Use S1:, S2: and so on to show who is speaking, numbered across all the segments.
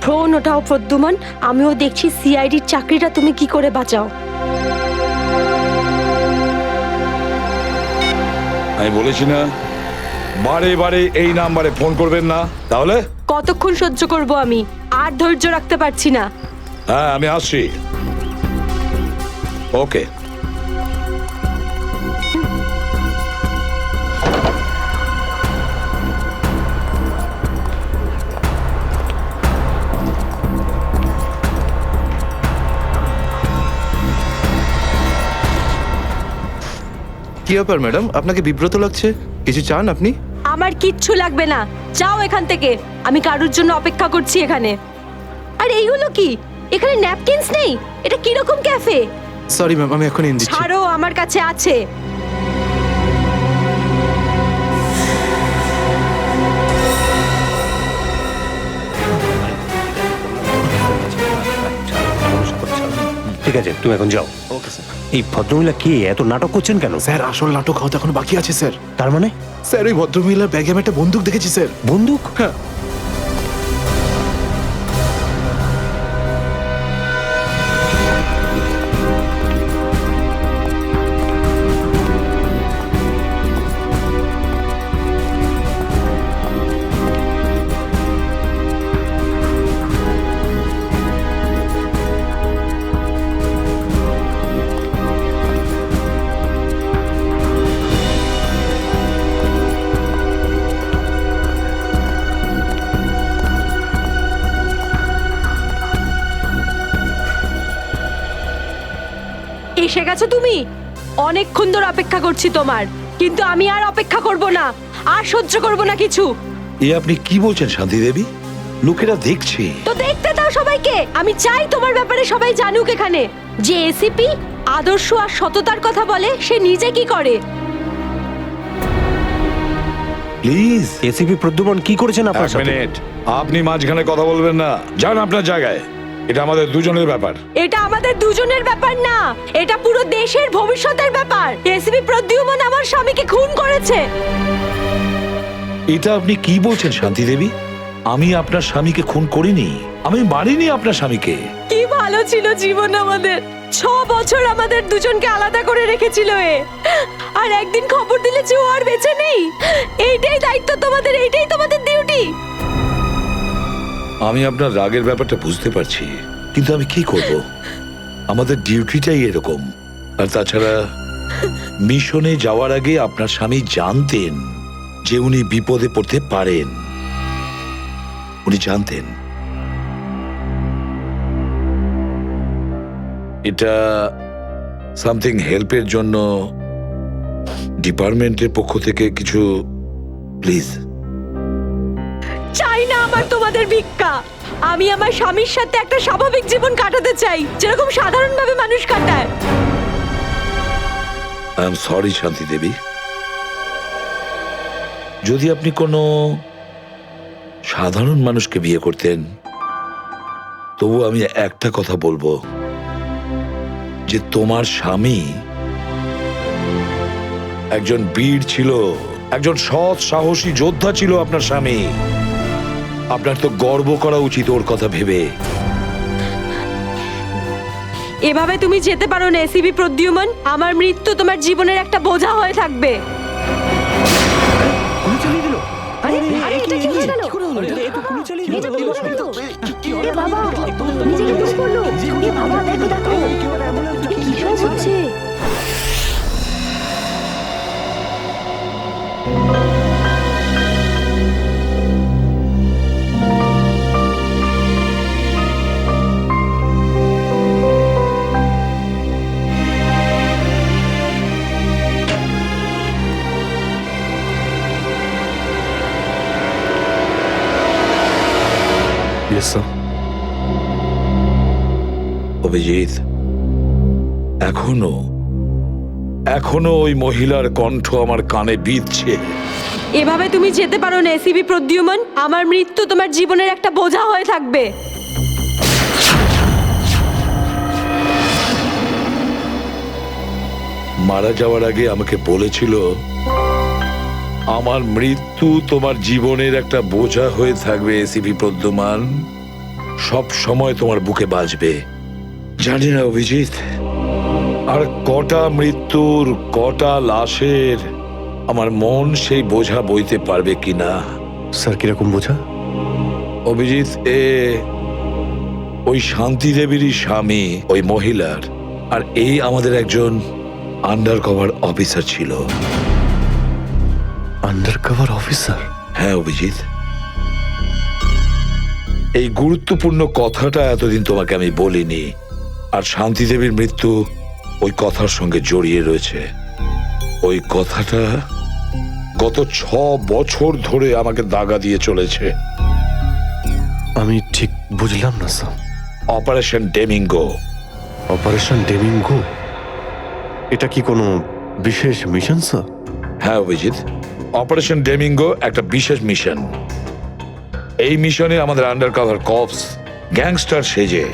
S1: Phone ওঠাও Pradyuman, আমিও দেখছি সিআইডির চাকরিটা তুমি কি করে বাঁচাও।
S2: আমি বলেছি না বারে বারে এই নাম্বারে ফোন করবেন না। তাহলে
S1: কতক্ষণ সহ্য করব আমি, আর ধৈর্য রাখতে পারছি না।
S2: হ্যাঁ আমি আসছি। ওকে।
S3: কি ব্যাপার ম্যাডাম, আপনাকে বিব্রত লাগছে? কিছু চান আপনি?
S1: আমার কিচ্ছু লাগবে না, যাও এখান থেকে। আমি কারোর জন্য অপেক্ষা করছি এখানে। আর এইগুলো কি? এখানে ন্যাপকিনস নেই? এটা কিরকম ক্যাফে?
S3: সরি ম্যাম, আমি এখন এনে দিচ্ছি।
S1: ছাড়ো, আমার কাছে আছে।
S4: ঠিক আছে, তুমি এখন যাও।
S3: Okay sir.
S4: এই ভদ্রমহিলা কে এত নাটক করছেন কেন?
S5: স্যার আসল নাটক হওয়া এখন বাকি আছে স্যার।
S4: তার মানে
S5: স্যার ওই ভদ্রমহিলার ব্যাগে আমি একটা বন্দুক দেখেছি স্যার।
S4: বন্দুক?
S5: হ্যাঁ।
S1: এসে গেছো তুমি? অনেকক্ষণ ধরে অপেক্ষা করছি তোমার, কিন্তু আমি আর অপেক্ষা করব না, আর সহ্য করব না কিছু।
S2: এ আপনি কি বলছেন শান্তি দেবী? লোকেরা দেখছে।
S1: তো দেখতে দাও সবাইকে। আমি চাই তোমার ব্যাপারে সবাই জানুক এখানে। যে এসিপি আদর্শ আর সততার কথা বলে, সে নিজে কি করে।
S2: প্লিজ
S4: এসিপি প্রদ্যুমন কি করেছেন আপনার
S2: এক
S4: সাথে?
S2: মিনিট, আপনি মাঝখানে কথা বলবেন না। যান আপনার জায়গায়, এটা আমাদের দুজনের ব্যাপার।
S1: এটা আমাদের দুজনের ব্যাপার না, এটা পুরো দেশের ভবিষ্যতের ব্যাপার। এসিপি প্রদ্যুমন আমার স্বামীকে খুন করেছে।
S2: এটা আপনি কি বলছেন শান্তি দেবী? আমি আপনার স্বামীকে খুন করিনি, আমি মারিনি আপনার স্বামীকে।
S1: কি ভালো ছিল জীবন আমাদের। 6 বছর আমাদের দুজনকে আলাদা করে রেখেছিল এ, আর একদিন খবর দিলে যে ও আর বেঁচে নেই। এইটাই দায়িত্ব তোমাদের, এইটাই তোমাদের ডিউটি।
S2: আমি আপনার রাগের ব্যাপারটা বুঝতে পারছি, কিন্তু আমি কি করব? আমাদের ডিউটিটাই এরকম। আর তাছাড়া মিশনে যাওয়ার আগে আপনার স্বামী জানতেন যে উনি বিপদে পড়তে পারেন। উনি জানতেন। এটা সামথিং হেল্পের জন্য ডিপার্টমেন্টের পক্ষ থেকে কিছু প্লিজ।
S1: চাই না আমার তোমাদের ভিক্ষা। আমি আমার স্বামীর সাথে একটা স্বাভাবিক জীবন কাটাতে চাই, যেরকম সাধারণভাবে মানুষ কাটায়।
S2: আই এম সরি শান্তি দেবী। যদি আপনি কোনো সাধারণ মানুষকে বিয়ে করতেন, তবু আমি একটা কথা বলবো, যে তোমার স্বামী একজন বীর ছিল, একজন সৎ সাহসী যোদ্ধা ছিল আপনার স্বামী। আপনার তো গর্ব করা উচিত ওর কথা ভেবে।
S1: এভাবে তুমি যেতে পারো না এসিপি প্রদ্যুমন। আমার মৃত্যু তোমার জীবনের একটা বোঝা হয়ে থাকবে।
S4: গুলি চালিয়ে দিল?
S6: আরে এটা কি হয়ে গেল?
S4: এ তো গুলি চালিয়ে দিল।
S6: এটা তো বললাম তো। এ বাবা, নিজেকে দোষ করলো। এ বাবা, দেখো দেখো। এ কি সব হচ্ছে?
S5: Yes sir.
S2: অভিজিৎ, এখনো এখনো ওই মহিলার কণ্ঠ আমার কানে বিঁধছে।
S1: এভাবে তুমি যেতে পারো না এসিপি প্রদ্যুমন। আমার মৃত্যু তোমার জীবনের একটা বোঝা হয়ে থাকবে।
S2: মারা যাওয়ার আগে আমাকে বলেছিল, আমার মৃত্যু তোমার জীবনের একটা বোঝা হয়ে থাকবে এসিপি প্রদ্যুমান। সব সময় তোমার বুকে বাজবে। জানি না অভিজিৎ, আর কটা মৃত্যুর, কটা লাশের আমার মন সেই বোঝা বইতে পারবে কিনা।
S4: স্যার কিরকম বোঝা?
S2: অভিজিৎ, ওই শান্তি দেবীরই স্বামী ওই মহিলার, আর এই আমাদের একজন আন্ডার কভার অফিসার ছিল।
S4: Under cover officer?
S2: হ্যাঁ অভিজিৎ, এই গুরুত্বপূর্ণ কথাটা এতদিন তোমাকে আমি বলিনি, আর শান্তি দেবীর মৃত্যু ওই কথার সঙ্গে জড়িয়ে রয়েছে। ওই কথাটা গত 6 বছর ধরে আমাকে দাগা দিয়ে চলেছে।
S4: আমি ঠিক বুঝলাম না স্যার।
S2: অপারেশন ডেমিঙ্গো।
S4: অপারেশন ডেমিঙ্গো? এটা কি কোনো বিশেষ মিশন স্যার?
S2: হ্যাঁ অভিজিৎ, অপারেশন ডেমিঙ্গো একটা বিশেষ মিশন। এই মিশনে আমাদের আন্ডার কভার কপস গ্যাংস্টার সেজে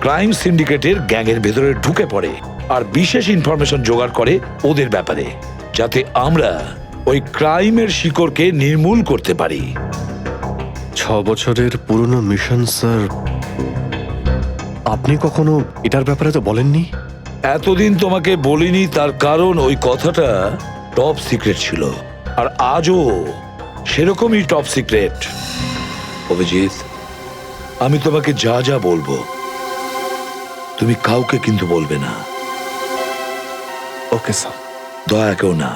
S2: ক্রাইম সিন্ডিকেটের গ্যাংয়ের ভেতরে ঢুকে পড়ে আর বিশেষ ইনফরমেশন জোগাড় করে ওদের ব্যাপারে, যাতে আমরা ওই ক্রাইমের শিকড়কে নির্মূল করতে পারি।
S4: 6 বছরের পুরনো মিশন স্যার। আপনি কখনো এটার ব্যাপারে তো বলেননি।
S2: এতদিন তোমাকে বলিনি তার কারণ ওই কথাটা টপ সিক্রেট ছিল, আর আজও সেরকমই টপ সিক্রেট। অভিজিৎ, আমি তোমাকে যা যা বলবো তুমি কাউকে কিন্তু বলবে না।
S4: Okay sir.
S2: দয়া কেউ না।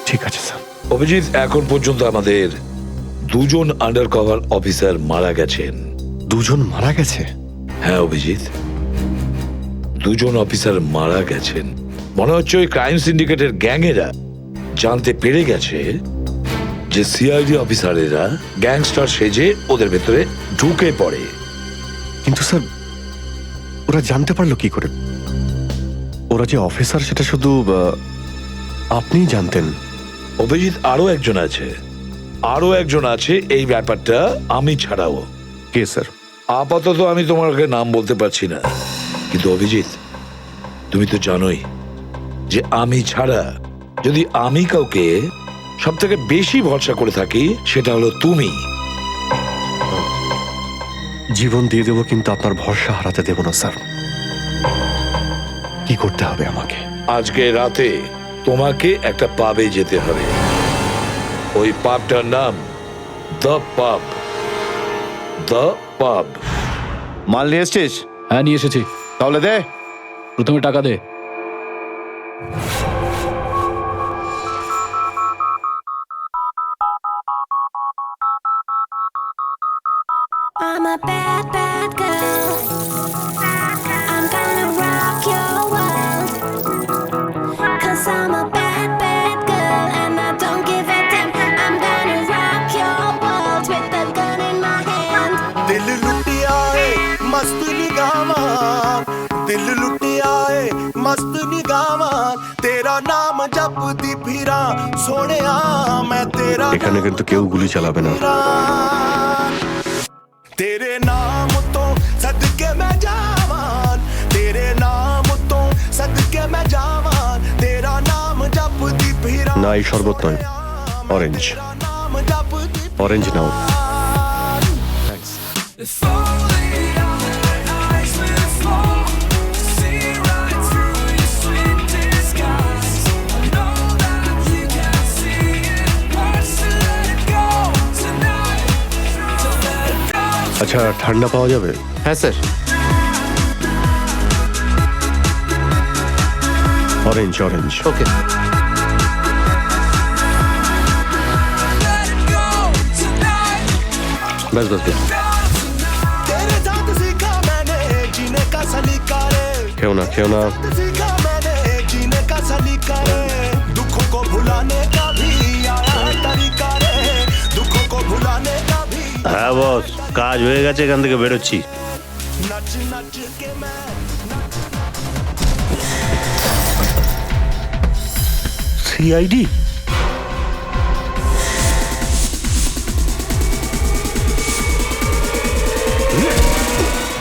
S4: ঠিক আছে স্যার।
S2: অভিজিৎ, এখন পর্যন্ত আমাদের 2 জন আন্ডার কভার অফিসার মারা গেছেন।
S4: 2 জন মারা গেছে?
S2: হ্যাঁ অভিজিৎ, 2 জন অফিসার মারা গেছেন। মনে হচ্ছে ওই ক্রাইম সিন্ডিকেটের গ্যাংয়েরা জানতে পেরে গেছে যে সিআইডি অফিসারেরা গ্যাংস্টার সেজে ওদের ভেতরে ঢুকে পড়ে।
S4: কিন্তু স্যার ওরা জানতে পারলো কি করে? ওরা যে অফিসার সেটা শুধু আপনিই জানতেন।
S2: অভিজিৎ, আরো একজন আছে এই ব্যাপারটা আমি ছাড়াও।
S4: কে স্যার?
S2: আপাতত আমি তোমাকে নাম বলতে পারছি না, কিন্তু অভিজিৎ তুমি তো জানোই যে আমি ছাড়া যদি আমি কাউকে সব থেকে বেশি ভরসা করে থাকি সেটা হলো তুমি।
S4: জীবন দিয়ে দেবো, কিন্তু আপনার ভরসা হারাতে দেব না স্যার। কি করতে হবে আমাকে?
S2: আজকে রাতে তোমাকে একটা পাবে যেতে হবে। ওই পাবটার নাম দ্য পাব। দ্য পাব।
S7: মাল নিয়ে এসছিস?
S5: হ্যাঁ নিয়ে এসেছি।
S7: তাহলে দে।
S5: প্রথমে টাকা দে।
S8: I'm a bad, bad girl. I'm gonna rock your world. 'Cause I'm a bad, bad girl. And I don't give a damn. I'm gonna rock your world with a gun in my hand.
S9: दिल लुटिया है मस्त निगाहां, दिल लुटिया है मस्त निगाहां, तेरा नाम जपदी फिरा सोनिया मैं तेरा
S4: এখানে কিন্তু কেউ গুলি চালাবে না।
S9: तेरे नाम तो सदके मैं जावान, तेरे नाम तो सदके मैं जावान, तेरा नाम जपदी फिरा।
S4: না, এই শরবত নয়, অরেঞ্জ।
S9: नाम जपदी
S4: অরেঞ্জ নাও। আচ্ছা, ঠান্ডা পাওয়া যাবে?
S3: হ্যাঁ স্যার।
S4: Orange orange.
S3: ওকে।
S4: ব্যাস ব্যাস ব্যাস।
S9: तेरे साथ सीखा मैंने जीने का सलीका रे,
S4: খেও না খেও না।
S9: सीखा मैंने जीने का सलीका रे, दुखों को भुलाने का भी आया है तरीका रे, दुखों को भुलाने का भी।
S4: হ্যাঁ বস, কাজ হয়ে গেছে, এখান থেকে বেরোচ্ছি।
S9: नच नच के मैं
S4: সিআইডি?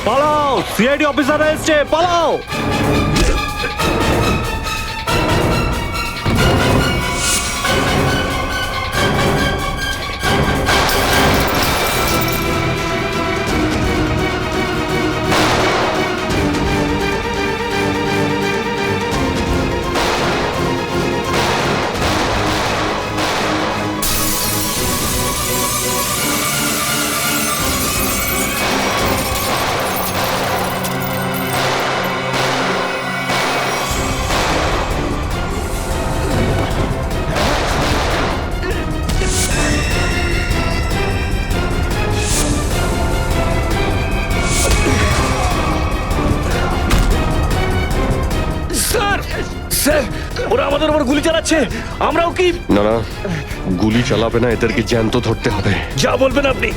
S4: পালাও, সিআইডি অফিসার এসছে, পালাও।
S10: গুলি চালাচ্ছে, আমরাও কি?
S4: না না, গুলি চালাবে না, এদেরকে জ্যান্ত ধরতে হবে।
S10: যা বলবেন আপনি।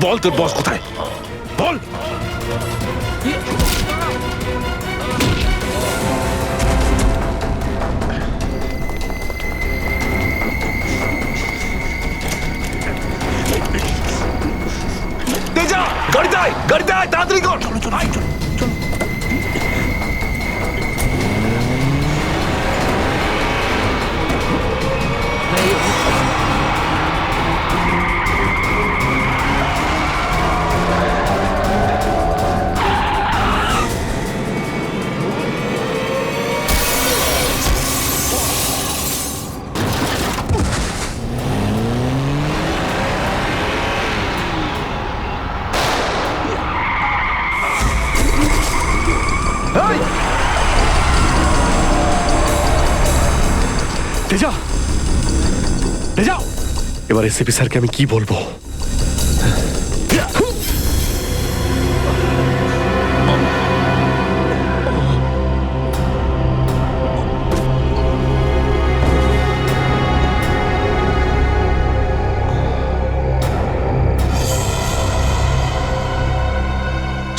S11: বল তোর বস কোথায়, বল।
S10: তেজা, গাড়িতে আয়, গাড়িতে আয়, তাড়াতাড়ি কর। আয়।
S4: তেজা, তেজা, এবার এসিপি স্যারকে আমি কি বলবো?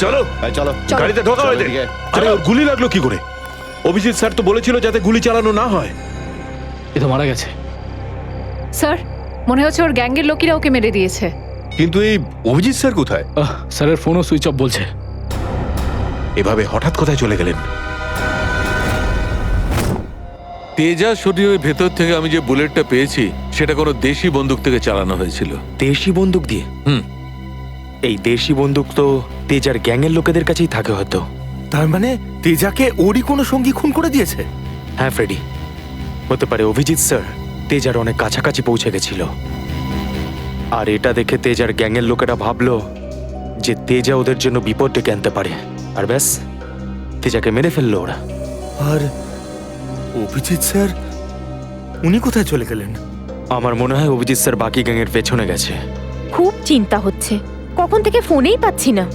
S10: চলো,
S7: চলো
S10: গাড়িতে ঢোকাও এদের।
S11: আরে ওর গুলি লাগলো কি করে? অভিজিৎ স্যার তো বলেছিল যাতে গুলি চালানো না হয়।
S5: এ তো মারা গেছে।
S1: স্যার, মনে হচ্ছে ওর গ্যাংয়ের লোকেরা ওকে মেরে দিয়েছে।
S3: কিন্তু এই অভিজিৎ স্যার কোথায়?
S5: স্যারের ফোনও সুইচ অফ বলছে।
S11: এভাবে হঠাৎ কোথায় চলে গেলেন?
S12: তেজা শরীরের ভেতর থেকে আমি যে বুলেটটা পেয়েছি সেটা কোনো দেশি বন্দুক থেকে চালানো হয়েছিল।
S10: দেশি বন্দুক দিয়ে? এই দেশি বন্দুক তো তেজার গ্যাংয়ের লোকেদের কাছেই থাকে হয়তো।
S9: তার মানে তেজাকে ওরই কোনো সঙ্গী খুন করে দিয়েছে?
S10: হ্যাঁ ফ্রেডি, হতে পারে অভিজিৎ স্যার তেজার অনেক কাছাকাছি পৌঁছে গেছিল, আর এটা দেখে তেজার গ্যাংয়ের লোকেরা ভাবলো যে তেজা ওদের জন্য বিপদ ডেকে আনতে পারে, আর ব্যাস তেজাকে মেরে ফেললো ওরা।
S9: আর অভিজিৎ স্যার, উনি কোথায় চলে গেলেন?
S10: আমার মনে হয় অভিজিৎ স্যার বাকি গ্যাংয়ের পেছনে গেছে।
S6: খুব চিন্তা হচ্ছে, কখন থেকে ফোনেই পাচ্ছি না।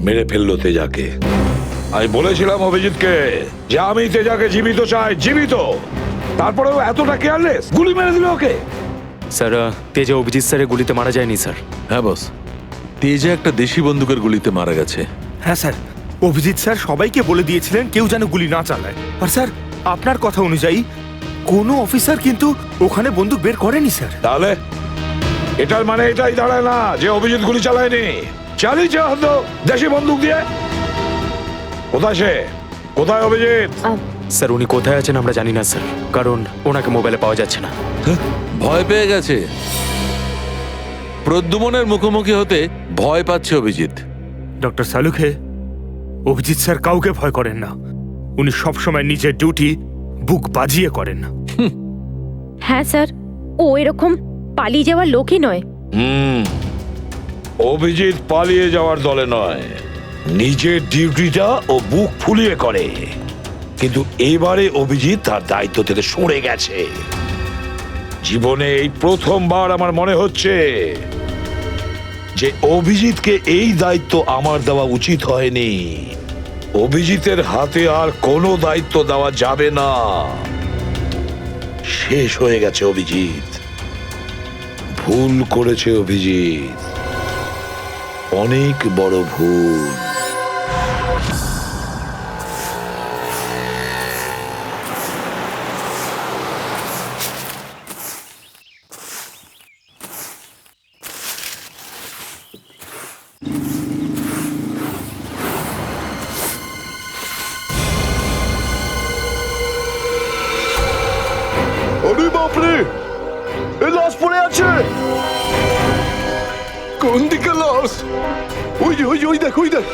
S2: মেরে ফেললো তেজাকে। আমি বলেছিলাম অভিজিৎকে যে আমি তেজাকে জীবিত চাই, জীবিত। তারপরেও এতটা কেয়ারলেস, গুলি মেরে দিল ওকে।
S10: স্যার, তেজা অভিজিৎ স্যারের গুলিতে মারা যায়নি স্যার।
S12: হ্যাঁ বস, তেজা একটা দেশি বন্দুকের গুলিতে মারা গেছে।
S9: হ্যাঁ স্যার, অভিজিৎ স্যার সবাইকে বলে দিয়েছিলেন কেউ যেন গুলি না চালায়। আর স্যার, আপনার কথা অনুযায়ী কোনো অফিসার কিন্তু ওখানে বন্দুক বের করেনি স্যার।
S2: তাহলে এটার মানে এটাই দাঁড়ায় না যে অভিজিৎ গুলি চালায়নি, চালিয়েছে হয়তো দেশি বন্দুক দিয়ে। কোথায় সে? কোথায় অভিজিৎ?
S10: স্যার, উনি কোথায় আছেন আমরা জানি না স্যার, কারণ ওনাকে মোবাইলে পাওয়া যাচ্ছে না।
S12: ভয় পেয়ে গেছে। প্রদ্যুমনের মুখোমুখি হতে ভয় পাচ্ছে অভিজিৎ।
S9: ডক্টর সালুখে, অভিজিৎ স্যার কাউকে ভয় করেন না। উনি সবসময় নিজের ডিউটি বুক বাজিয়ে করেন।
S6: হ্যাঁ স্যার, ও এরকম পালিয়ে যাওয়ার লোকই নয়।
S2: অভিজিৎ পালিয়ে যাওয়ার দলে নয়, নিজের ডিউটিটা ও বুক ফুলিয়ে করে। কিন্তু এবারে অভিজিৎ তার দায়িত্ব থেকে সরে গেছে। জীবনে এই প্রথমবার আমার মনে হচ্ছে যে অভিজিৎকে এই দায়িত্ব আমার দেওয়া উচিত হয়নি। অভিজিতের হাতে আর কোনো দায়িত্ব দেওয়া যাবে না। শেষ হয়ে গেছে অভিজিৎ। ভুল করেছে অভিজিৎ, অনেক বড় ভুল।
S7: আরে বাপরে, এ লাশ পড়ে আছে।
S4: কোন দিকে লাশ? ওই যে ওই দেখ, ওই দেখ।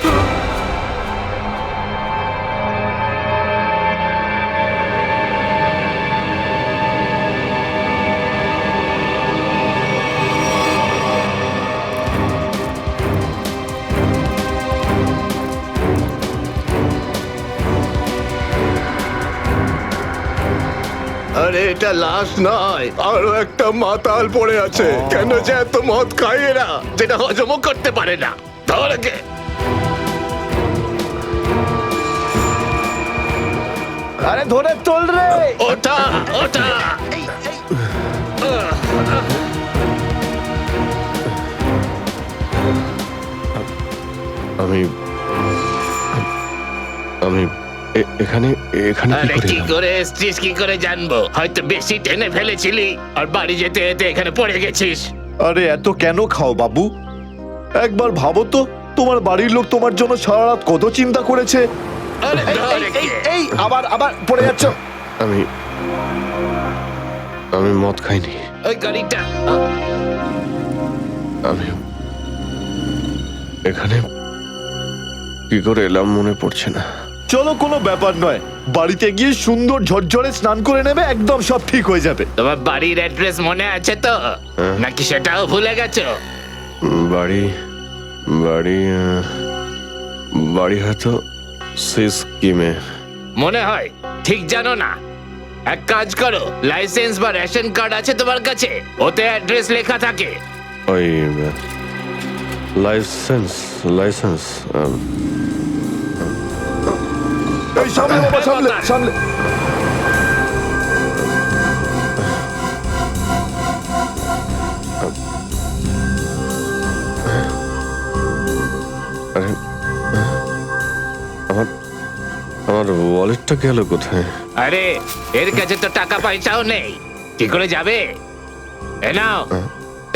S7: আরে এটা লাশ নয়, আরো একটা মাতাল পড়ে আছে। কেন যে এত মদ খায় এরা, যেটা হজমও করতে পারে না। ধর একে। আরে ধরে তোল রে। ওটা ওটা।
S4: আমি আমি এখানে এখানে
S7: আরে
S4: কি
S7: কি
S4: করে
S7: করে এসছিস কি করে জানবো? হয়তো বেশি টেনে ফেলেছিলি আর বাড়ি যেতে যেতে এখানে পড়ে গেছিস।
S13: আরে এত কেন খাও বাবু? একবার ভাবো তো, তোমার বাড়ির লোক তোমার জন্য সারা রাত কত চিন্তা করেছে।
S7: আরে ধর একে।
S13: এই আবার আবার পড়ে যাচ্ছ।
S4: আমি আমি মদ খাইনি।
S7: ওই গাড়িটা।
S4: আমি এখানে কি করে এলাম মনে পড়ছে না।
S13: চলো, কোনো ব্যাপার নয়, বাড়িতে গিয়ে সুন্দর ঝরঝরে স্নান করে নেবে, একদম সব ঠিক হয়ে যাবে।
S7: তোমার বাড়ির অ্যাড্রেস মনে আছে তো, নাকি সেটাও ভুলে গেছো?
S4: বাড়ি বাড়ি বাড়ি হয়তো সিস্কিমে।
S7: মনে হয় ঠিক জানো না। এক কাজ করো, লাইসেন্স বা রেশন কার্ড আছে তোমার কাছে? ওতে অ্যাড্রেস লেখা থাকে।
S4: ওই লাইসেন্স লাইসেন্স
S13: এই সামনে বাবা, সামনে সামনে।
S4: আরে আমার আমার ওয়ালেটটা গেল কোথায়?
S7: আরে এর কাছে তো টাকা পয়সাও নেই, কি করে যাবে? এ নাও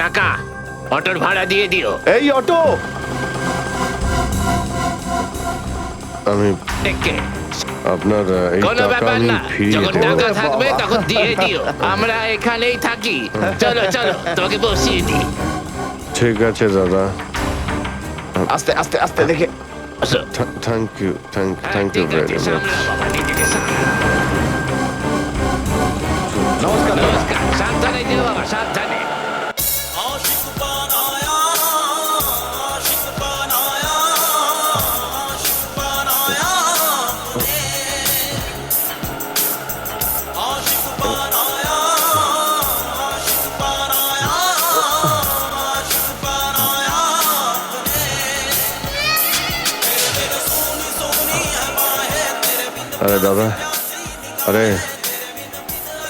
S7: টাকা, অটোর ভাড়া দিয়ে দিও।
S13: এই অটো।
S4: আমি
S7: একে
S4: আপনার এই
S7: কোনো
S4: টাকা
S7: ব্যাপার
S4: আমি
S7: না,
S4: ফিরিয়ে
S7: যখন
S4: দেবো।
S7: টাকা থাকবে তখন দিয়ে দিও। আমরা এখানেই থাকি। চলো চলো, তোমাকে বসিয়ে দিই।
S4: ঠিক আছে দাদা,
S13: আস্তে আস্তে আস্তে দেখে।
S7: আসো।
S4: থ্যাংক ইউ থ্যাংক ইউ
S7: ঠিক
S4: ভেরি
S7: আছে,
S4: মাচ।
S7: সামলাও বাবা, নিজেকে সামলাও।
S13: নমস্কার।
S7: নমস্কার, সাবধানে যেও বাবা, সাবধানে।
S4: আরে দাদা, আরে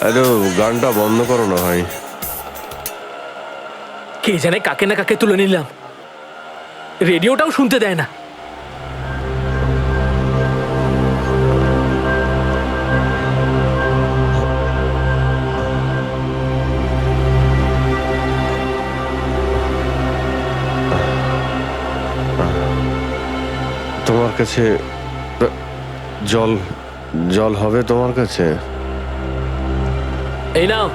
S4: আরে গানটা বন্ধ করো না ভাই।
S5: কে জানে কাকে না কাকে তুলে নিলাম, রেডিওটাও শুনতে দেয় না।
S4: তোমার কাছে জল জল হবে তোমার কাছে?
S5: এই নাও।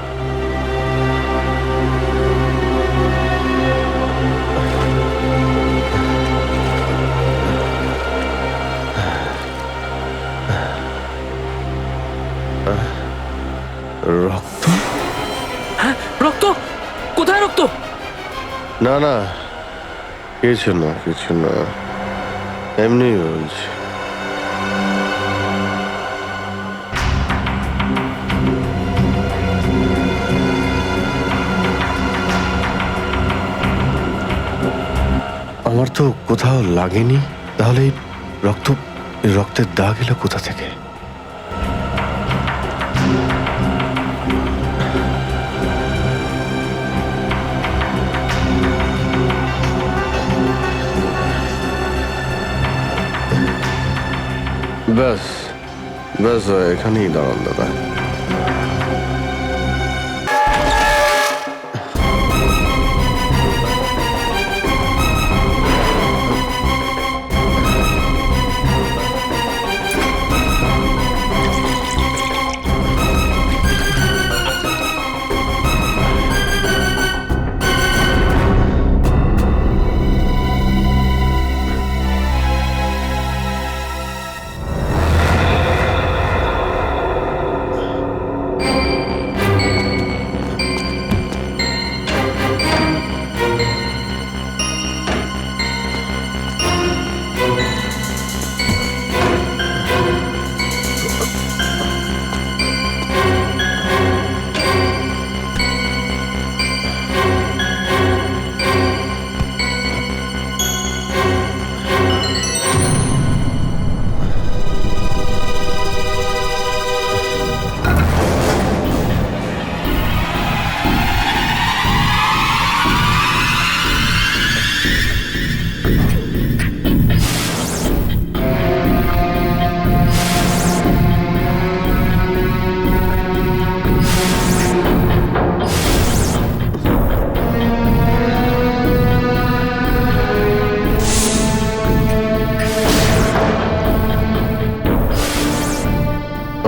S4: রক্ত?
S5: হ্যাঁ, রক্ত? কোথায় রক্ত?
S4: না না, কিছু না কিছু না, এমনি বলছি। আমার তো কোথাও লাগেনি, তাহলে এই রক্তের দাগ এলো কোথা থেকে? ব্যাস ব্যাস, এখানেই দাঁড়ান দাদা।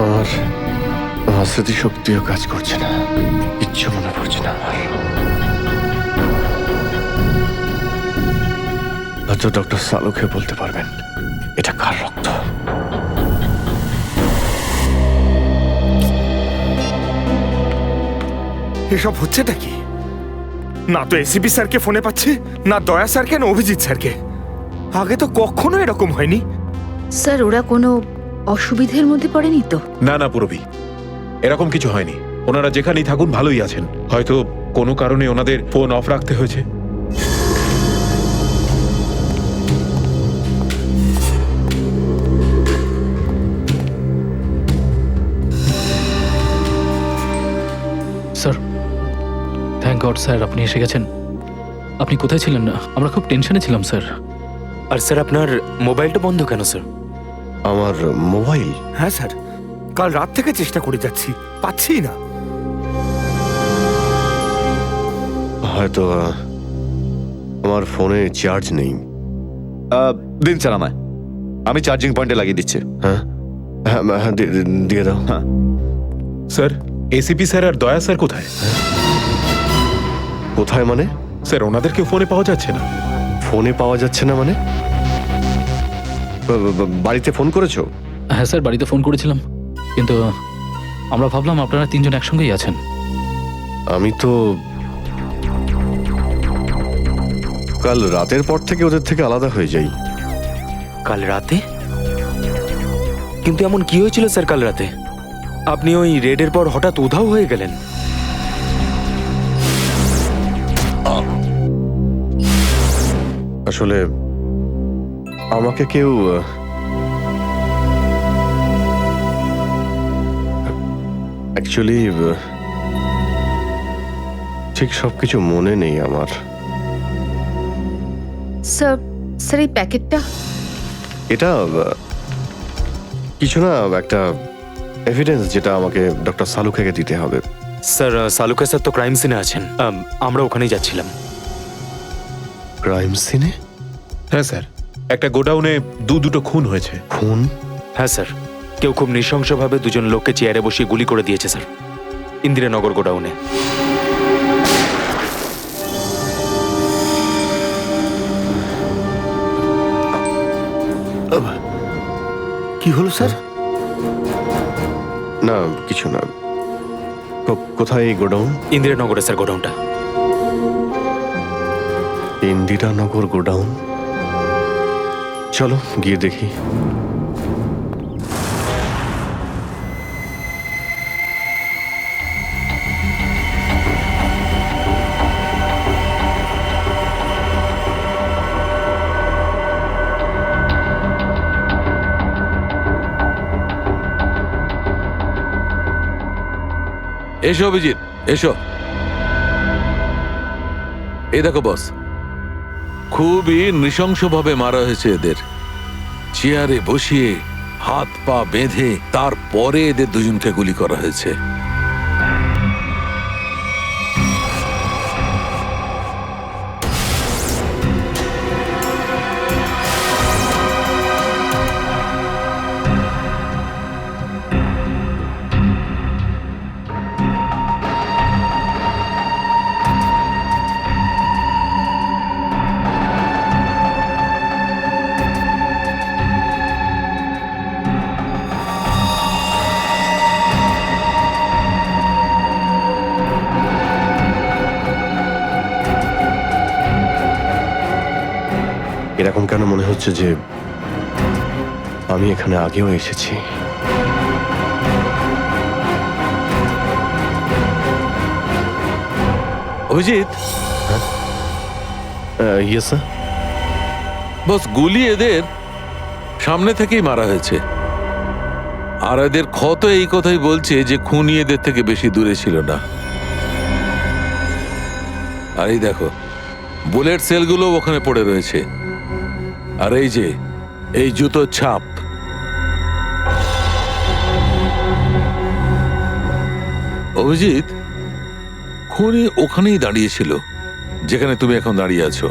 S4: আমার স্মৃতিশক্তিও কাজ করছে না, কিচ্ছু মনে পড়ছে না আমার। হয়তো ডক্টর সালুকে বলতে পারবেন এটা কার রক্ত।
S14: এসব হচ্ছেটা কি? না তো এসিপি স্যারকে ফোনে পাচ্ছি, না দয়া স্যারকে, না অভিজিৎ স্যারকে। আগে তো কখনো এরকম হয়নি।
S6: স্যার ওরা কোনো অসুবিধের মধ্যে পড়েনি তো?
S11: না না পুরবি, এরকম কিছু হয়নি। ওনারা যেখানেই থাকুন ভালোই আছেন। হয়তো কোনো কারণে ওনাদের ফোন অফ রাখতে হয়েছে।
S5: স্যার, থ্যাংক গড স্যার আপনি এসে গেছেন। আপনি কোথায় ছিলেন? আমরা খুব টেনশনে ছিলাম স্যার।
S10: আর স্যার আপনার মোবাইলটা বন্ধ কেন স্যার?
S4: আমার মোবাইল?
S14: হ্যাঁ স্যার, কাল রাত থেকে চেষ্টা করে যাচ্ছি, পাচ্ছি না।
S4: হয়তো আমার ফোনে চার্জ নেই।
S13: দিন স্যার আমায়, আমি চার্জিং পয়েন্টে লাগিয়ে দিচ্ছি।
S4: হ্যাঁ হ্যাঁ হ্যাঁ, দিয়ে দাও।
S13: হ্যাঁ
S11: স্যার, এসিপি স্যার আর দয়া স্যার কোথায়?
S4: কোথায় মানে?
S11: স্যার ওনাদেরকে ফোনে পাওয়া যাচ্ছে না।
S4: ফোনে পাওয়া যাচ্ছে না মানে? বাড়িতে ফোন করেছো?
S5: হ্যাঁ স্যার, বাড়িতে ফোন করেছিলাম, কিন্তু আমরা ভাবলাম আপনারা তিনজন একসঙ্গেই আছেন।
S4: আমি তো কাল রাতের পর থেকে ওদের থেকে আলাদা হয়ে যাই।
S10: কাল রাতে? কিন্তু এমন কি হয়েছিল স্যার কাল রাতে? আপনি ওই রেডের পর হঠাৎ উধাও হয়ে গেলেন।
S4: আসলে আমাকে কেউ অ্যাকচুয়ালি ঠিক সবকিছু মনে নেই আমার।
S6: স্যার, স্যার এই প্যাকেটটা?
S4: এটা কিছু না, একটা এভিডেন্স যেটা আমাকে ডক্টর সালুকেকে দিতে হবে।
S10: স্যার সালুকা স্যার তো ক্রাইম সিনে আছেন, আমরা ওখানেই যাচ্ছিলাম।
S4: ক্রাইম সিনে?
S11: হ্যাঁ স্যার, একটা গোডাউনে দুটো খুন হয়েছে।
S4: খুন?
S10: হ্যাঁ স্যার, কেউ খুব নৃশংসভাবে দুজন লোককে চেয়ারে বসিয়ে গুলি করে দিয়েছে স্যার, ইন্দিরানগর গোডাউনে।
S14: কি হলো স্যার?
S4: না কিছু না। কোথায় এই গোডাউন?
S10: ইন্দিরানগরে স্যার গোডাউনটা।
S4: ইন্দিরানগর গোডাউন? চলো গিয়ে দেখি।
S12: এসো অভিজিৎ, এসো। এই দেখো বস, খুবই নৃশংসভাবে মারা হয়েছে এদের। চেয়ারে বসিয়ে হাত পা বেঁধে তারপরে এদের দুজনকে গুলি করা হয়েছে।
S4: এরকম কেন মনে হচ্ছে যে আমি এখানে আগেও এসেছি?
S12: অভিজিৎ।
S4: Yes sir.
S12: বস, গুলি এদের সামনে থেকেই মারা হয়েছে, আর এদের ক্ষত এই কথাই বলছে যে খুনি এদের থেকে বেশি দূরে ছিল না। আর এই দেখো, বুলেট সেলগুলো ওখানে পড়ে রয়েছে, আর এই যে এই জুতোর ছাপ। অভিজিৎ, খুনি ওখানেই দাঁড়িয়েছিল যেখানে তুমি এখন দাঁড়িয়ে আছো।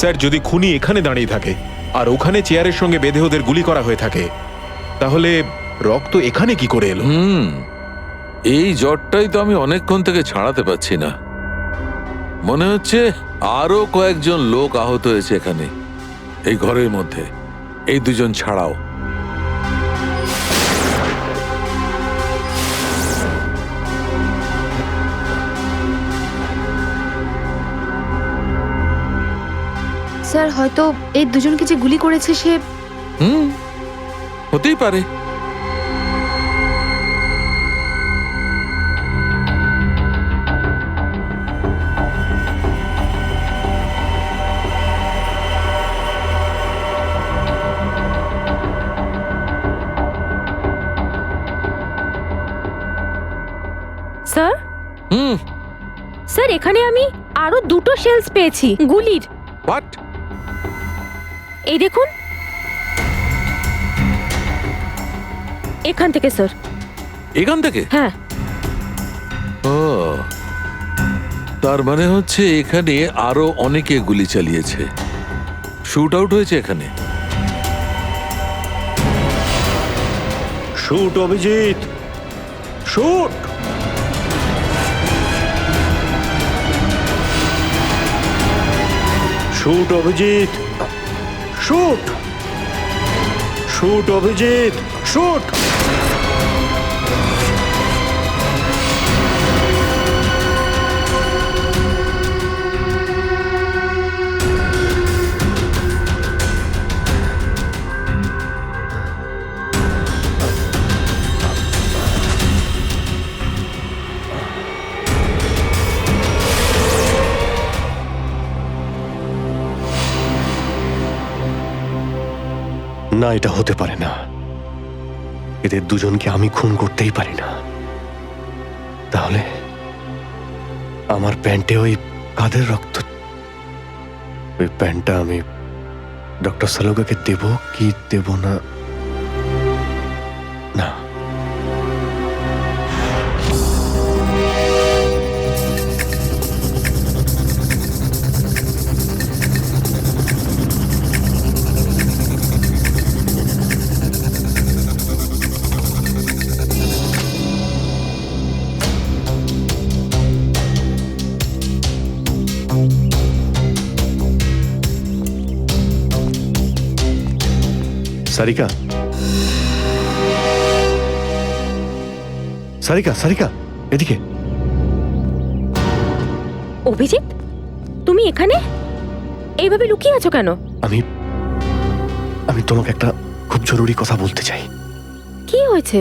S11: স্যার যদি খুনি এখানে দাঁড়িয়ে থাকে আর ওখানে চেয়ারের সঙ্গে বেঁধে ওদের গুলি করা হয়ে থাকে, তাহলে রক্ত এখানে কি করে এলো?
S12: এই জ্বরটাই তো আমি অনেকক্ষণ থেকে ছাড়াতে পারছি না। মনে হচ্ছে আরো কয়েকজন লোক আহত হয়েছে এখানে, এই ঘরের মধ্যে, এই দুজন ছাড়াও।
S6: স্যার হয়তো এই দুজনকে যে গুলি করেছে সে
S12: হতেই পারে।
S1: স্যার স্যার এখানে আমি আরো দুটো শেলস পেয়েছি গুলির।
S12: হোয়াট?
S1: এই দেখুন, এখান থেকে স্যার।
S12: এখান থেকে?
S1: হ্যাঁ।
S12: ও, তার মানে হচ্ছে এখানে আরো অনেকে গুলি চালিয়েছে, শুট আউট হয়েছে এখানে।
S13: Shoot Abhijit, shoot. Shoot Abhijit, shoot. Shoot Abhijit, shoot.
S4: না, এটা হতে পারে না। এদের দুজনকে আমি খুন করতেই পারি না। তাহলে আমার প্যান্টে ওই কাদের রক্ত? ওই প্যান্টটা আমি ডক্টর সালুকাকে দেব কি দেব না? না, সারিকা, সারিকা, সারিকা, এদিকে।
S1: অভিজিৎ, তুমি এখানে এইভাবে লুকিয়ে আছো কেন?
S4: আমি তোমাকে একটা খুব জরুরি কথা বলতে চাই।
S1: কি হয়েছে?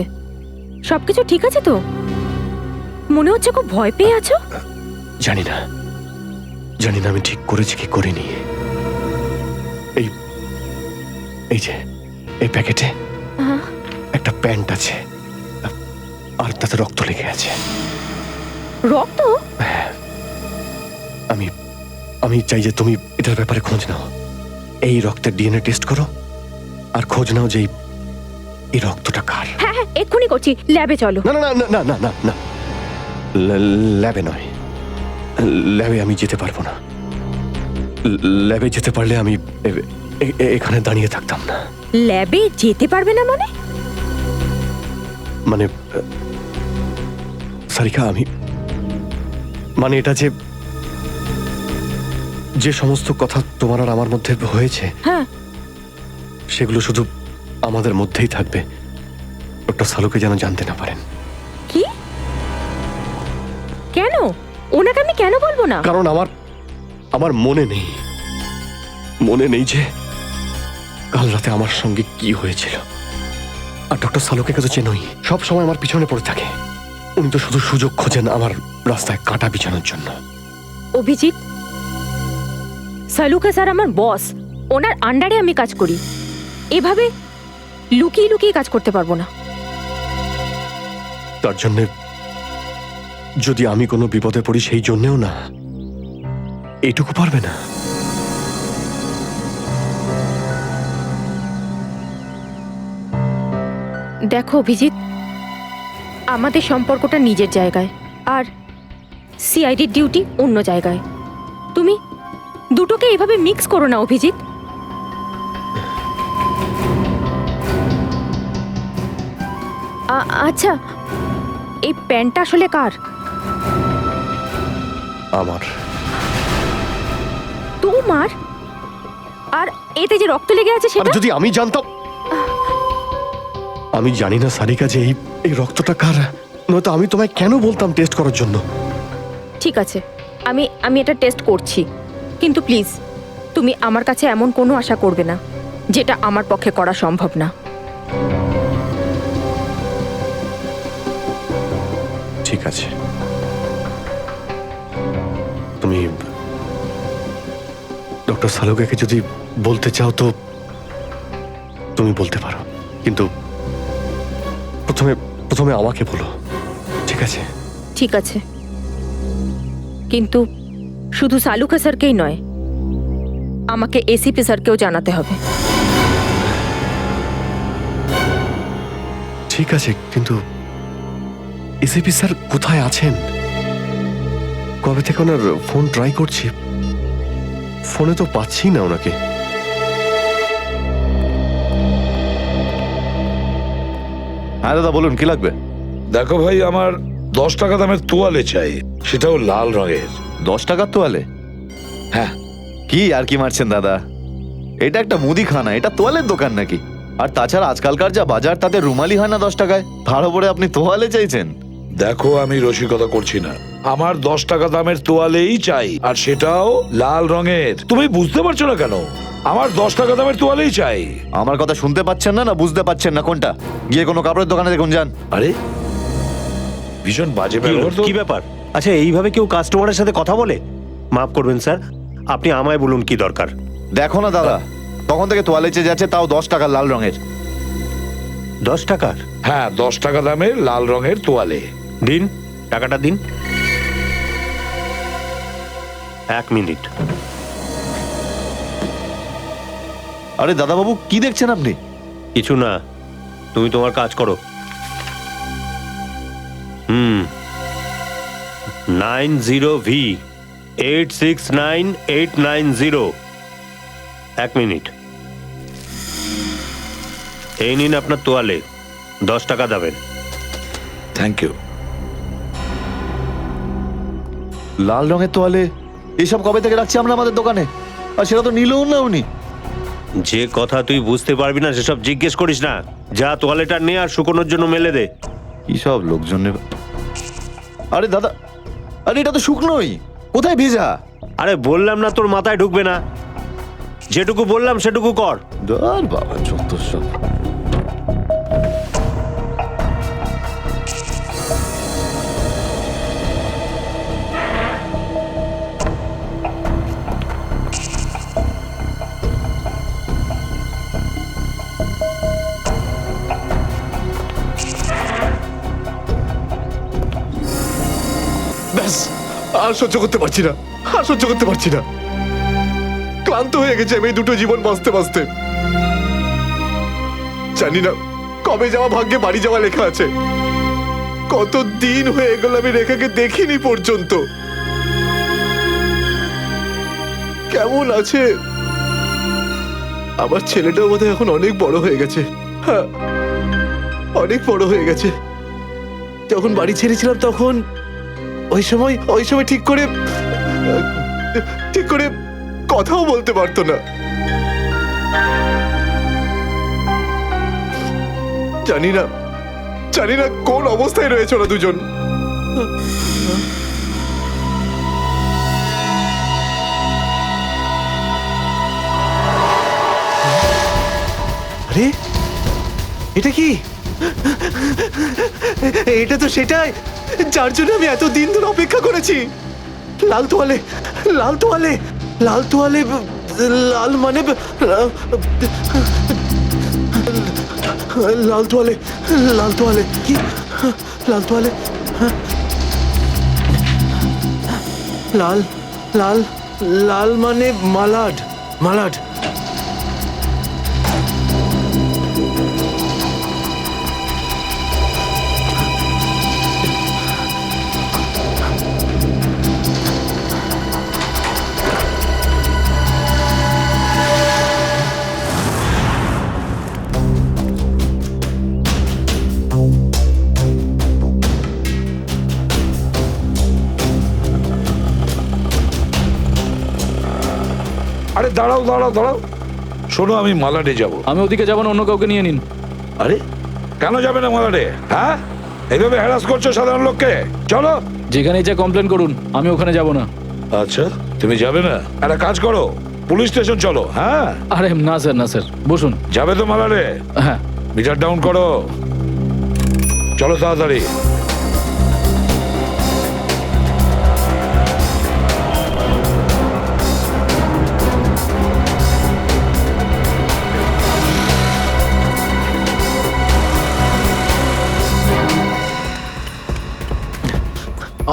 S1: সবকিছু ঠিক আছে তো? মনে হচ্ছে খুব ভয় পেয়ে আছো।
S4: জানি না আমি ঠিক করেছি কি করিনি। এই যে এই প্যাকেটে একটা প্যান্ট আছে আর তাতে রক্ত লেগে আছে।
S1: রক্ত?
S4: আমি চাই যে তুমি এটার ব্যাপারে খোঁজ নাও। এই রক্তের ডিএনএ টেস্ট করো আর খোঁজ নাও যে এই রক্তটা কার।
S1: হ্যাঁ হ্যাঁ, এক্ষুনি করছি। ল্যাবে চলো।
S4: না না না না না না, ল্যাবে নয়। ল্যাবে আমি যেতে পারবো না। ল্যাবে যেতে পারলে আমি এখানে দাঁড়িয়ে থাকতাম না।
S1: ল্যাবে যেতে পারবে না মানে?
S4: মানে সারিকা, মানে এটা যে সমস্ত কথা তোমার আর আমার মধ্যে হয়েছে,
S1: হ্যাঁ,
S4: সেগুলো শুধু আমাদের মধ্যেই থাকবে। ডক্টর সালুকে যেন জানতে না পারেন।
S1: কি? কেন? ওনাকে আমি কেন বলবো না?
S4: কারণ আমার মনে নেই যে কাল রাতে আমার সঙ্গে কি হয়েছিল। আর ডক্টর সালুকে তো চেনই, সব সময় আমার পিছনে পড়ে থাকে। উনি তো শুধু সুযোগ খোঁজেন আমার রাস্তায় কাঁটা বিছানোর জন্য।
S1: অভিজিৎ, সালুকা স্যার আমার বস, ওনার আন্ডারে আমি কাজ করি। এভাবে লুকিয়ে লুকিয়ে কাজ করতে পারবো না।
S4: তার জন্য যদি আমি কোনো বিপদে পড়ি, সেই জন্যেও না, এইটুকু পারবে না?
S1: দেখো অভিজিৎ, আমাদের সম্পর্কটা নিজের জায়গায় আর সিআইডির ডিউটি অন্য জায়গায়। তুমি দুটোকে এইভাবে মিক্স করো না অভিজিৎ। আচ্ছা, এই প্যান্টটা আসলে কার?
S4: আমার।
S1: তোমার? আর এতে যে রক্ত লেগে আছে সেটা?
S4: যদি আমি জানতাম। আমি জানি না সারিকা যে এই রক্তটা কার, নয়তো আমি তোমায় কেন বলতাম টেস্ট করার জন্য।
S1: ঠিক আছে, আমি এটা টেস্ট করছি, কিন্তু প্লিজ তুমি আমার কাছে এমন কোনো আশা করবে না যেটা আমার পক্ষে করা সম্ভব না।
S4: ঠিক আছে, তুমি ডক্টর সালুকাকে যদি বলতে চাও তো তুমি বলতে পারো, কিন্তু প্রথমে আমাকে বলো, ঠিক আছে?
S1: ঠিক আছে, কিন্তু শুধু সালুকা স্যারকেই নয়, আমাকে এসিপি স্যারকেও জানাতে হবে।
S4: ঠিক আছে, কিন্তু এসিপি স্যার কোথায় আছেন? কবে থেকে ওনার ফোন ট্রাই করছি, ফোনে তো পাচ্ছি না ওনাকে।
S13: হ্যাঁ দাদা বলুন, কি লাগবে?
S2: দেখো ভাই, আমার 10 টাকা দামের তোয়ালে চাই, সেটাও লাল রঙের।
S13: 10 টাকার তোয়ালে?
S2: হ্যাঁ।
S13: কি আর কি মারছেন দাদা, এটা একটা মুদিখানা, এটা তোয়ালের দোকান নাকি? আর তাছাড়া আজকালকার যা বাজার, তাতে রুমালি হয় না 10 টাকায়, তার উপরে আপনি তোয়ালে চাইছেন?
S2: দেখো, আমি রসিকতা করছি না, আমার 10 টাকা দামের তোয়ালেই চাই, আর সেটাও লাল রঙের। তুমি বুঝতে পারছো না কেন? আমার 10 টাকা দামের তোয়ালেই চাই।
S13: আমার কথা শুনতে পাচ্ছেন না, না বুঝতে পাচ্ছেন না? কোনটা? গিয়ে কোনো কাপড়ের দোকানে দেখুন, যান।
S2: আরে ভীষণ বাজে ব্যবহার তো।
S15: কি ব্যাপার? আচ্ছা, এইভাবে কেউ কাস্টমারের সাথে কথা বলে? মাফ করবেন স্যার, আপনি আমায় বলুন কি দরকার।
S13: দেখো না দাদা, তখন থেকে তোয়ালে চেয়ে যাচ্ছে, তাও 10 টাকা লাল রঙের।
S15: 10 টাকার?
S2: হ্যাঁ, 10 টাকা দামের লাল রঙের তোয়ালে।
S15: দিন, টাকাটা দিন। 1 মিনিট।
S13: আরে দাদা বাবু, কি দেখছেন আপনি?
S15: কিছু না, তুমি তোমার কাজ করো। 90V 869890। 1 মিনিট। এই নিন আপনার তোয়ালে, 10 টাকা দেবেন।
S2: Thank you.
S13: লাল রঙের তোয়ালে এসব কবে থেকে রাখছি আমরা আমাদের দোকানে, আর সেটা তো নিলেও না উনি।
S15: যে কথা তুই বুঝতে পারবি না সেসব জিজ্ঞেস করিস না। যা তোয়ালেটা নে আর শুকোনোর জন্য মেলে দে।
S13: কি সব লোকজন নেবে। আরে দাদা, আরে এটা তো শুকনোই, কোথায় ভেজা?
S15: আরে বললাম না তোর মাথায় ঢুকবে না, যেটুকু বললাম সেটুকু কর।
S13: আর বাবা যত সব।
S7: ব্যাস, আর সহ্য করতে পারছি না, আর সহ্য করতে পারছি না। ক্লান্ত হয়ে গেছে আমি এই দুটো জীবন বাঁচতে বাঁচতে। জানি না কবে যাওয়া ভাগ্যে বাড়ি যাওয়া লেখা আছে। কত দিন হয়ে গেল আমি রেখাকে দেখিনি পর্যন্ত। কেমন আছে? আমার ছেলেটাও বোধহয় এখন অনেক বড় হয়ে গেছে। হ্যাঁ, অনেক বড় হয়ে গেছে। যখন বাড়ি ছেড়েছিলাম তখন ওই সময় ঠিক করে কথাও বলতে পারতো না। জানি না কোন অবস্থায় রয়েছে ওরা দুজন। আরে এটা কি? এটা তো সেটাই যার জন্য আমি এত দিন ধরে অপেক্ষা করেছি। লাল তোয়ালে, লাল তোয়ালে, লাল তোয়ালে, লাল মানে লাল তোয়ালে, লাল তোয়ালে, কি লাল তোয়ালে? লাল লাল লাল মানে মালাড, মালাড।
S2: দাঁড়াও দাঁড়াও দাঁড়াও, শোনো আমি মালাডে যাব।
S5: আমি ওদিকে যাবো না, অন্য কাউকে নিয়ে নিন।
S2: আরে কেন যাবে না মালাডে? হ্যাঁ, এইভাবে হ্যারাস করছো সাধারণ লোককে। চলো,
S5: যেখানে যা কমপ্লেন করুন, আমি ওখানে যাব না।
S2: আচ্ছা তুমি যাবে না? একটা কাজ করো, পুলিশ স্টেশন চলো। হ্যাঁ,
S5: আরে না স্যার, না স্যার, বসুন।
S2: যাবে তো মালাডে?
S5: হ্যাঁ।
S2: মিটার ডাউন করো, চলো তাড়াতাড়ি।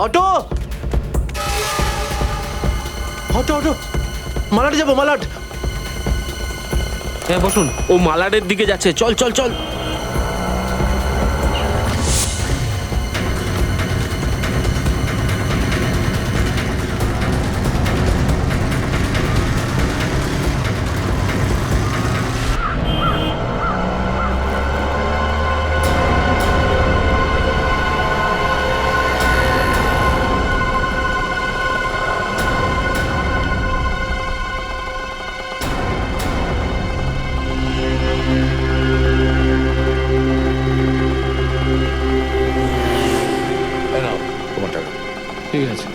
S3: অটো অটো অটো, মালাট যাবো, মালাট।
S10: হ্যাঁ বসুন, ও মালাডের দিকে যাচ্ছে, চল চল চল।
S2: এই নাও তোমার টাকা।
S5: ঠিক আছে।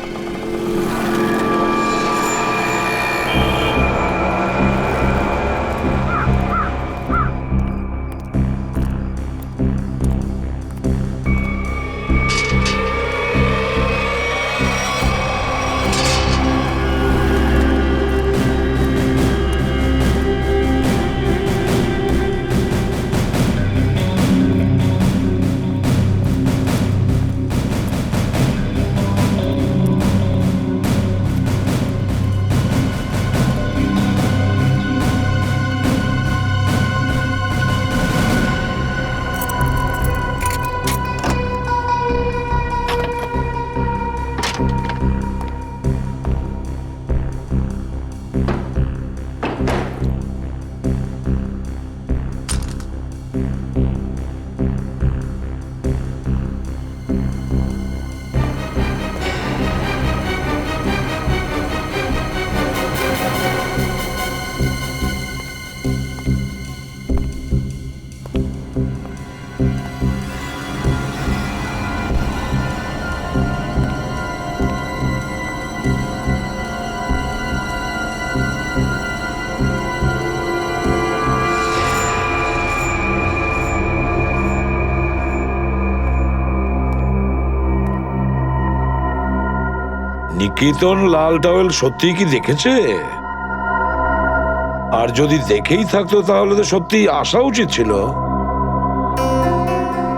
S2: নিকেতন লাল টাওয়েল সত্যি কি দেখেছে? আর যদি দেখেই থাকতো তাহলে তো সত্যি আসা উচিত ছিল।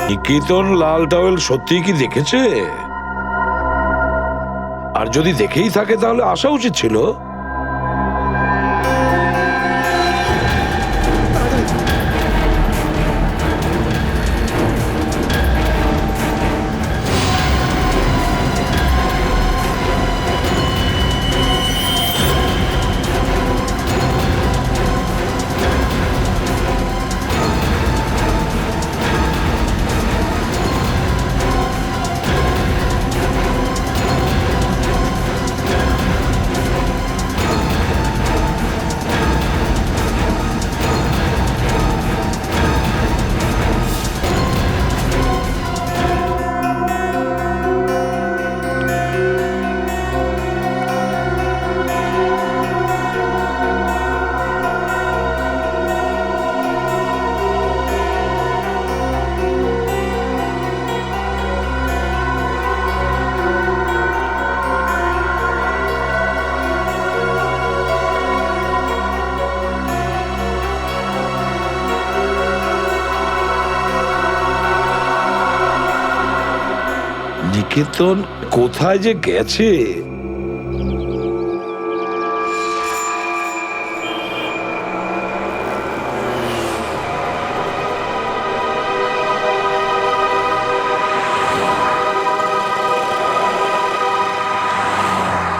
S2: নিকেতন লাল টাওয়েল সত্যি কি দেখেছে? আর যদি দেখেই থাকে তাহলে আসা উচিত ছিল। নিকেতন কোথায় যে গেছে?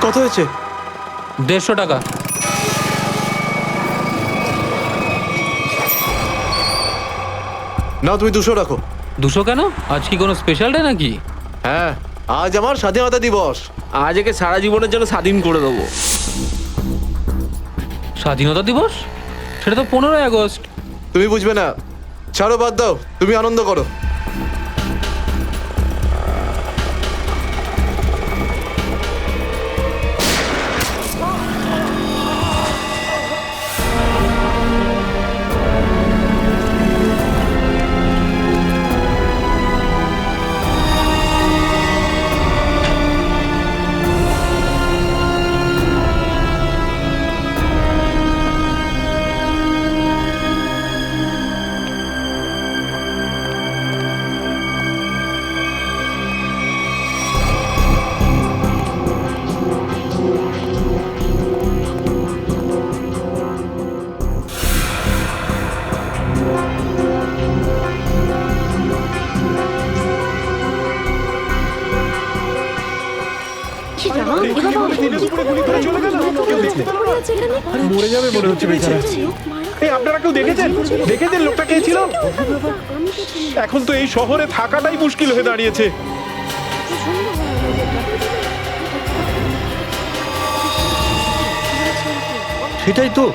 S3: কত হয়েছে?
S10: 150 টাকা।
S3: না, তুমি 200 রাখো।
S10: 200 কেন? আজ কি কোনো স্পেশাল ডে নাকি?
S3: হ্যাঁ, আজ আমার স্বাধীনতা দিবস।
S10: আজ একে সারা জীবনের জন্য স্বাধীন করে দেবো।
S5: স্বাধীনতা দিবস? সেটা তো 15ই আগস্ট।
S3: তুমি বুঝবে না, ছাড়ো, বাদ দাও, তুমি আনন্দ করো।
S11: মরে যাবে মনে হচ্ছে বেচারা। এই আপনারা কেউ দেখেছেন দেখেছেন লোকটা কে ছিল? এখন তো এই শহরে থাকাটাই মুশকিল হয়ে দাঁড়িয়েছে।
S4: সেটাই তো,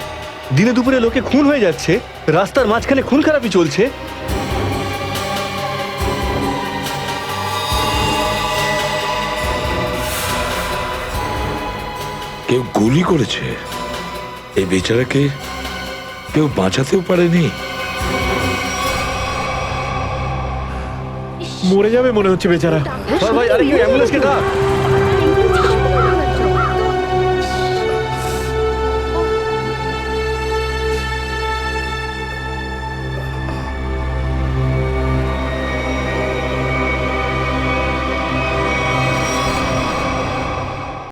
S4: দিনে দুপুরে লোকে খুন হয়ে যাচ্ছে, রাস্তার মাঝখানে খুন খারাপি চলছে।
S2: কেউ গুলি করেছে, এই বেচারাকে কেউ বাঁচাতেও পারেনি।
S11: মরে যাবে মনে হচ্ছে বেচারা।
S4: ভাই, আরে কেউ অ্যাম্বুলেন্সকে ডাক।